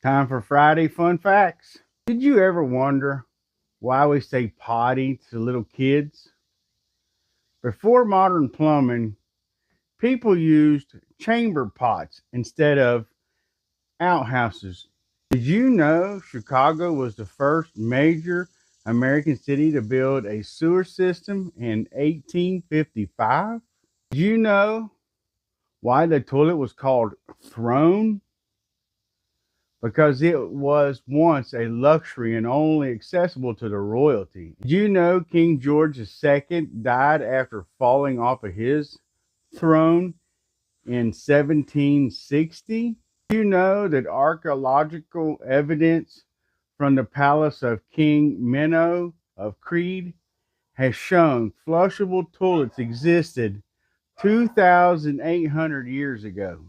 Time for Friday Fun Facts. Did you ever wonder why we say potty to little kids? Before modern plumbing, people used chamber pots instead of outhouses. Did you know Chicago was the first major American city to build a sewer system in 1855? Did you know why the toilet was called throne? Because it was once a luxury and only accessible to the royalty. Did you know King George II died after falling off of his throne in 1760? Did you know that archaeological evidence from the palace of King Menno of Crete has shown flushable toilets existed 2,800 years ago?